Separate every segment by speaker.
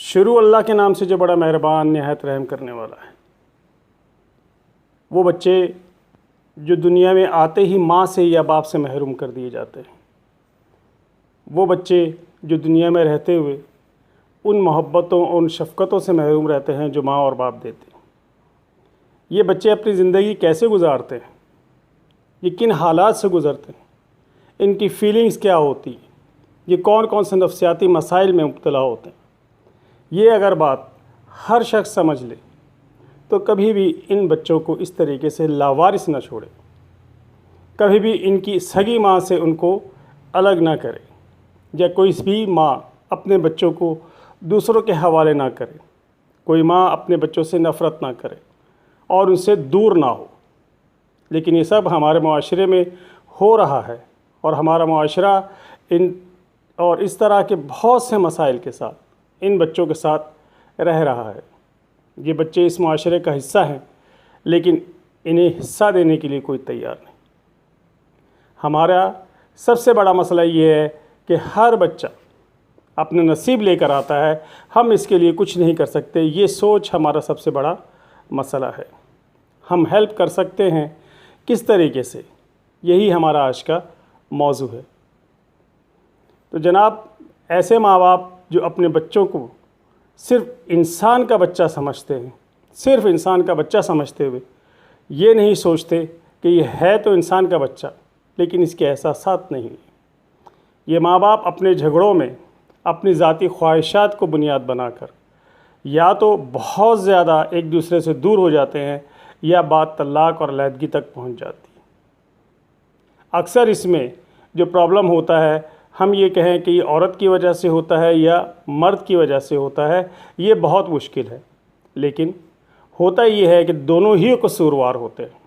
Speaker 1: शुरू अल्लाह के नाम से जो बड़ा मेहरबान निहायत रहम करने वाला है। वो बच्चे जो दुनिया में आते ही माँ से या बाप से महरूम कर दिए जाते हैं, वो बच्चे जो दुनिया में रहते हुए उन मोहब्बतों उन शफ़क़तों से महरूम रहते हैं जो माँ और बाप देते हैं। ये बच्चे अपनी ज़िंदगी कैसे गुजारते हैं, ये किन हालात से गुज़रते हैं, इनकी फ़ीलिंग्स क्या होती हैं, ये कौन कौन से नफ्सियाती मसाइल में मुब्तला होते हैं, ये अगर बात हर शख्स समझ ले तो कभी भी इन बच्चों को इस तरीके से लावारिस न छोड़े, कभी भी इनकी सगी माँ से उनको अलग ना करे, या कोई भी माँ अपने बच्चों को दूसरों के हवाले ना करे, कोई माँ अपने बच्चों से नफ़रत ना करे और उनसे दूर ना हो। लेकिन ये सब हमारे मुआशरे में हो रहा है और हमारा मुआशरा इन और इस तरह के बहुत से मसाइल के साथ इन बच्चों के साथ रह रहा है। ये बच्चे इस मुआशरे का हिस्सा हैं, लेकिन इन्हें हिस्सा देने के लिए कोई तैयार नहीं। हमारा सबसे बड़ा मसला ये है कि हर बच्चा अपने नसीब लेकर आता है, हम इसके लिए कुछ नहीं कर सकते। ये सोच हमारा सबसे बड़ा मसला है। हम हेल्प कर सकते हैं किस तरीके से, यही हमारा आज का मौजू है। तो जनाब, ऐसे माँ बाप जो अपने बच्चों को सिर्फ़ इंसान का बच्चा समझते हैं, सिर्फ़ इंसान का बच्चा समझते हुए ये नहीं सोचते कि ये है तो इंसान का बच्चा, लेकिन इसके एहसासात नहीं है। ये माँ बाप अपने झगड़ों में अपनी ज़ाती ख्वाहिशात को बुनियाद बनाकर या तो बहुत ज़्यादा एक दूसरे से दूर हो जाते हैं या बात तलाक़ और अलहदगी तक पहुँच जाती है। अक्सर इसमें जो प्रॉब्लम होता है, हम ये कहें कि ये औरत की वजह से होता है या मर्द की वजह से होता है, ये बहुत मुश्किल है। लेकिन होता ये है कि दोनों ही कसूरवार होते हैं।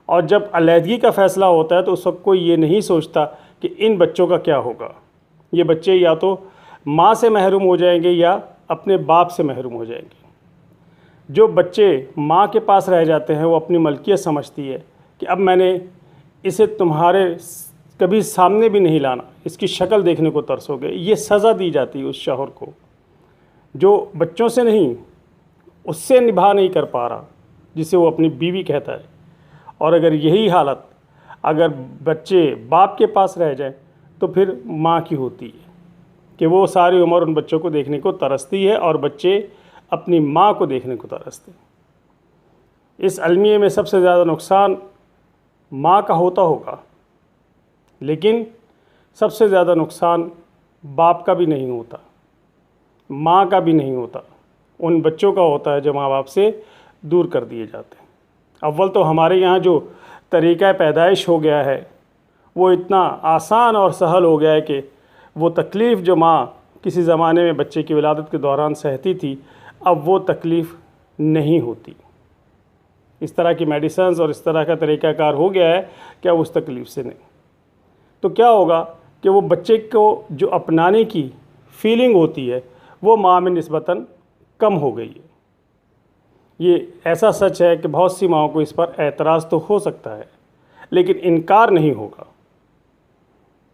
Speaker 1: और जब अलहदगी का फ़ैसला होता है तो उस वक्त कोई ये नहीं सोचता कि इन बच्चों का क्या होगा। ये बच्चे या तो माँ से महरूम हो जाएंगे या अपने बाप से महरूम हो जाएंगे। जो बच्चे माँ के पास रह जाते हैं वो अपनी मलकियत समझती है कि अब मैंने इसे तुम्हारे कभी सामने भी नहीं लाना, इसकी शक्ल देखने को तरसोगे। ये सज़ा दी जाती है उस शौहर को जो बच्चों से नहीं, उससे निभा नहीं कर पा रहा, जिसे वो अपनी बीवी कहता है। और अगर यही हालत अगर बच्चे बाप के पास रह जाए तो फिर माँ की होती है कि वो सारी उम्र उन बच्चों को देखने को तरसती है और बच्चे अपनी माँ को देखने को तरसते हैं। इस अलमिए में सबसे ज़्यादा नुकसान माँ का होता होगा, लेकिन सबसे ज़्यादा नुकसान बाप का भी नहीं होता, माँ का भी नहीं होता, उन बच्चों का होता है जो माँ बाप से दूर कर दिए जाते हैं। अव्वल तो हमारे यहाँ जो तरीक़ा पैदाइश हो गया है वो इतना आसान और सहल हो गया है कि वो तकलीफ़ जो माँ किसी ज़माने में बच्चे की विलादत के दौरान सहती थी, अब वो तकलीफ़ नहीं होती। इस तरह की मेडिसिन्स और इस तरह का तरीक़ाकार हो गया है कि अब उस तकलीफ़ से नहीं। तो क्या होगा कि वो बच्चे को जो अपनाने की फ़ीलिंग होती है वो माँ में निस्बतन कम हो गई है। ये ऐसा सच है कि बहुत सी माँओं को इस पर एतराज़ तो हो सकता है, लेकिन इनकार नहीं होगा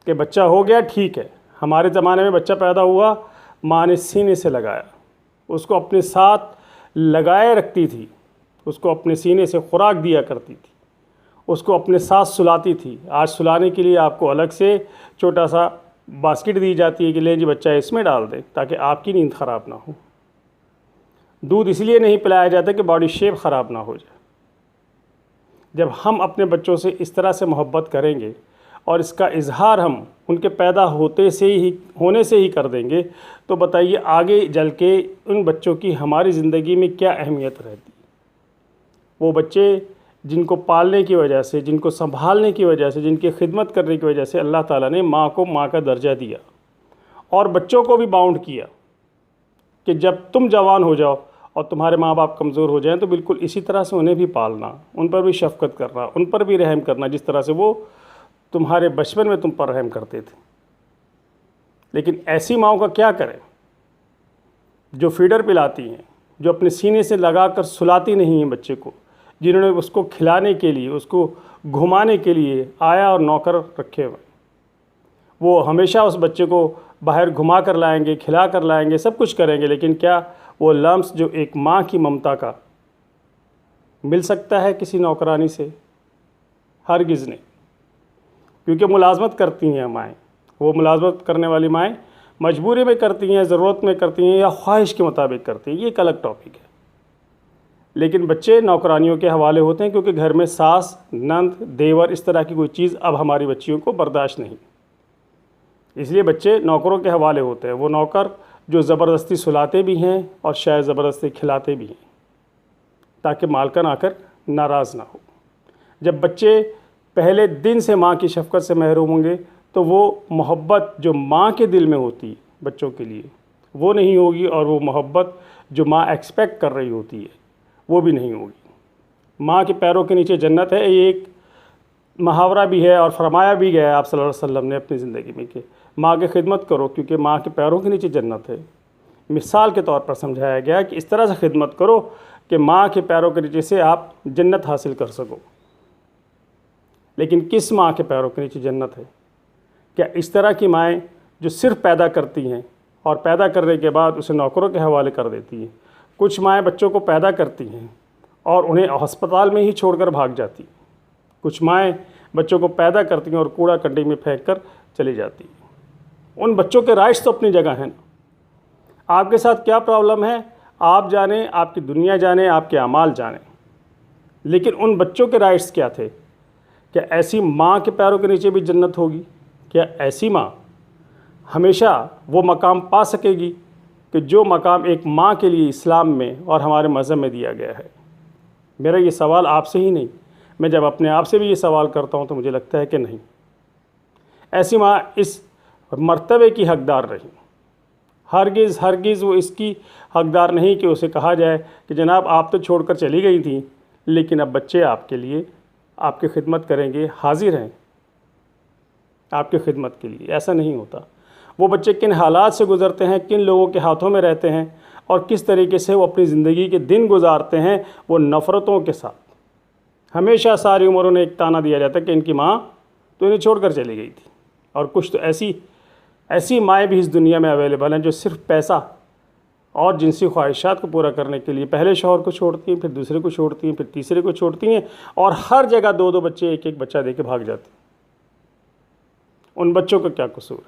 Speaker 1: कि बच्चा हो गया, ठीक है। हमारे ज़माने में बच्चा पैदा हुआ, माँ ने सीने से लगाया, उसको अपने साथ लगाए रखती थी, उसको अपने सीने से खुराक दिया करती थी, उसको अपने साथ सुलाती थी। आज सुलाने के लिए आपको अलग से छोटा सा बास्केट दी जाती है कि ले जी बच्चा इसमें डाल दें ताकि आपकी नींद ख़राब ना हो। दूध इसलिए नहीं पिलाया जाता कि बॉडी शेप ख़राब ना हो जाए। जब हम अपने बच्चों से इस तरह से मोहब्बत करेंगे और इसका इजहार हम उनके पैदा होने से ही कर देंगे, तो बताइए आगे चल के उन बच्चों की हमारी ज़िंदगी में क्या अहमियत रहती है। वो बच्चे जिनको पालने की वजह से, जिनको संभालने की वजह से, जिनकी खिदमत करने की वजह से अल्लाह ताला ने माँ को माँ का दर्जा दिया और बच्चों को भी बाउंड किया कि जब तुम जवान हो जाओ और तुम्हारे माँ बाप कमज़ोर हो जाएं तो बिल्कुल इसी तरह से उन्हें भी पालना, उन पर भी शफ़क़त करना, उन पर भी रहम करना, जिस तरह से वो तुम्हारे बचपन में तुम पर रहम करते थे। लेकिन ऐसी माँओं का क्या करें जो फीडर पिलाती हैं, जो अपने सीने से लगा कर सुलाती नहीं हैं बच्चे को, जिन्होंने उसको खिलाने के लिए, उसको घुमाने के लिए आया और नौकर रखे हुए। वो हमेशा उस बच्चे को बाहर घुमा कर लाएंगे, खिला कर लाएंगे, सब कुछ करेंगे, लेकिन क्या वो लम्स जो एक माँ की ममता का मिल सकता है किसी नौकरानी से? हरगिज़ नहीं। क्योंकि मुलाजमत करती हैं माएँ, वो मुलाजमत करने वाली माएँ मजबूरी में करती हैं, ज़रूरत में करती हैं, या ख्वाहिश के मुताबिक करती हैं, ये एक अलग टॉपिक है। लेकिन बच्चे नौकरानियों के हवाले होते हैं, क्योंकि घर में सास, नंद, देवर, इस तरह की कोई चीज़ अब हमारी बच्चियों को बर्दाश्त नहीं, इसलिए बच्चे नौकरों के हवाले होते हैं। वो नौकर जो ज़बरदस्ती सुलाते भी हैं और शायद ज़बरदस्ती खिलाते भी हैं, ताकि मालकन आकर नाराज़ ना हो। जब बच्चे पहले दिन से माँ की शफ़क़त से महरूम होंगे, तो वो मोहब्बत जो माँ के दिल में होती है बच्चों के लिए, वो नहीं होगी, और वो मोहब्बत जो माँ एक्सपेक्ट कर रही होती है, वो भी नहीं होगी। माँ के पैरों के नीचे जन्नत है, ये एक मुहावरा भी है और फरमाया भी गया है आप सल्लल्लाहु अलैहि वसल्लम ने अपनी ज़िंदगी में कि माँ की खिदमत करो, क्योंकि माँ के पैरों के नीचे जन्नत है। मिसाल के तौर पर समझाया गया कि इस तरह से खिदमत करो कि माँ के पैरों के नीचे से आप जन्नत हासिल कर सको। लेकिन किस माँ के पैरों के नीचे जन्नत है? क्या इस तरह की माएँ जो सिर्फ पैदा करती हैं और पैदा करने के बाद उसे नौकरों के हवाले कर देती हैं? कुछ माएँ बच्चों को पैदा करती हैं और उन्हें अस्पताल में ही छोड़कर भाग जाती हैं। कुछ माएँ बच्चों को पैदा करती हैं और कूड़ा कंडी में फेंक कर चली जाती हैं। उन बच्चों के राइट्स तो अपनी जगह हैं ना। आपके साथ क्या प्रॉब्लम है आप जाने, आपकी दुनिया जाने, आपके अमाल जाने, लेकिन उन बच्चों के राइट्स क्या थे? क्या ऐसी माँ के पैरों के नीचे भी जन्नत होगी? क्या ऐसी माँ हमेशा वो मकाम पा सकेगी कि जो मकाम एक माँ के लिए इस्लाम में और हमारे मज़हब में दिया गया है? मेरा ये सवाल आपसे ही नहीं, मैं जब अपने आप से भी ये सवाल करता हूँ तो मुझे लगता है कि नहीं, ऐसी माँ इस मर्तबे की हकदार रही। हरगिज़ वो इसकी हकदार नहीं कि उसे कहा जाए कि जनाब आप तो छोड़कर चली गई थी, लेकिन अब बच्चे आपके लिए आपकी खिदमत करेंगे, हाजिर हैं आपकी खिदमत के लिए। ऐसा नहीं होता। वो बच्चे किन हालात से गुज़रते हैं, किन लोगों के हाथों में रहते हैं और किस तरीके से वो अपनी ज़िंदगी के दिन गुजारते हैं, वो नफ़रतों के साथ। हमेशा सारी उम्र उन्हें एक ताना दिया जाता है कि इनकी माँ तो इन्हें छोड़कर चली गई थी। और कुछ तो ऐसी माएँ भी इस दुनिया में अवेलेबल हैं जो सिर्फ पैसा और जिनसी ख्वाहिशात को पूरा करने के लिए पहले शौहर को छोड़ती हैं, फिर दूसरे को छोड़ती हैं, फिर तीसरे को छोड़ती हैं, और हर जगह 2-2 बच्चे, एक बच्चा दे के भाग जाती हैं। उन बच्चों का क्या कसूर है?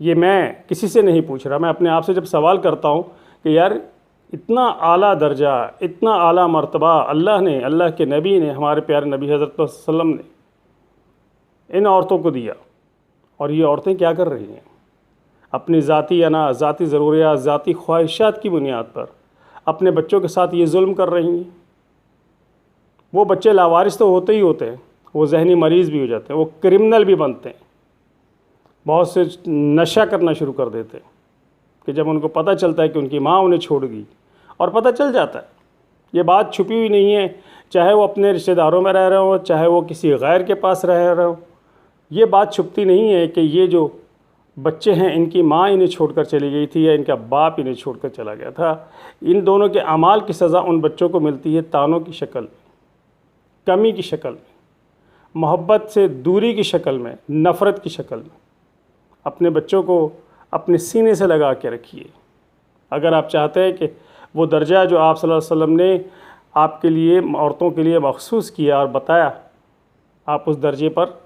Speaker 1: ये मैं किसी से नहीं पूछ रहा, मैं अपने आप से जब सवाल करता हूँ कि यार इतना आला दर्जा, इतना आला मर्तबा अल्लाह के नबी ने, हमारे प्यारे नबी हज़रत वसल्लम ने इन औरतों को दिया, और ये औरतें क्या कर रही हैं? अपनी ज़ाती ज़ाती ज़रूरियात, ज़ाती ख्वाहिशात की बुनियाद पर अपने बच्चों के साथ ये जुल्म कर रही हैं। वो बच्चे लावारिस तो होते ही होते हैं, वो जहनी मरीज़ भी हो जाते हैं, वो क्रिमिनल भी बनते हैं, बहुत से नशा करना शुरू कर देते हैं कि जब उनको पता चलता है कि उनकी माँ उन्हें छोड़ गई, और पता चल जाता है, ये बात छुपी हुई नहीं है, चाहे वो अपने रिश्तेदारों में रह रहे हो, चाहे वो किसी गैर के पास रह रहे हो, ये बात छुपती नहीं है कि ये जो बच्चे हैं इनकी माँ इन्हें छोड़कर चली गई थी या इनका बाप इन्हें छोड़कर चला गया था। इन दोनों के अमाल की सज़ा उन बच्चों को मिलती है तानों की शक्ल में, कमी की शक्ल में, मोहब्बत से दूरी की शक्ल में, नफ़रत की शक्ल में। अपने बच्चों को अपने सीने से लगा के रखिए। अगर आप चाहते हैं कि वो दर्जा जो आप सल्लल्लाहु अलैहि वसल्लम ने आपके लिए, औरतों के लिए मखसूस किया और बताया, आप उस दर्जे पर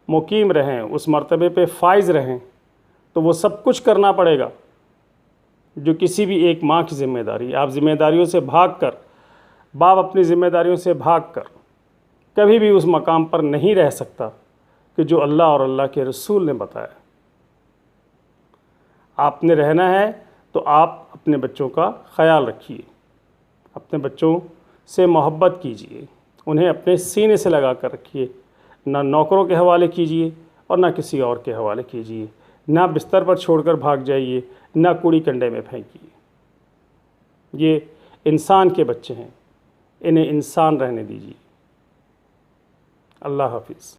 Speaker 1: मुकीम रहें, उस मर्तबे पे फाइज़ रहें, तो वो सब कुछ करना पड़ेगा जो किसी भी एक माँ की ज़िम्मेदारी। आप ज़िम्मेदारियों से भागकर, बाप अपनी ज़िम्मेदारियों से भागकर कभी भी उस मकाम पर नहीं रह सकता कि जो अल्लाह और अल्लाह के रसूल ने बताया। आपने रहना है तो आप अपने बच्चों का ख़याल रखिए, अपने बच्चों से मोहब्बत कीजिए, उन्हें अपने सीने से लगा कर रखिए, ना नौकरों के हवाले कीजिए और ना किसी और के हवाले कीजिए, ना बिस्तर पर छोड़कर भाग जाइए, ना कूड़ी कंडे में फेंकिए। ये इंसान के बच्चे हैं, इन्हें इंसान रहने दीजिए। अल्लाह हाफिज़।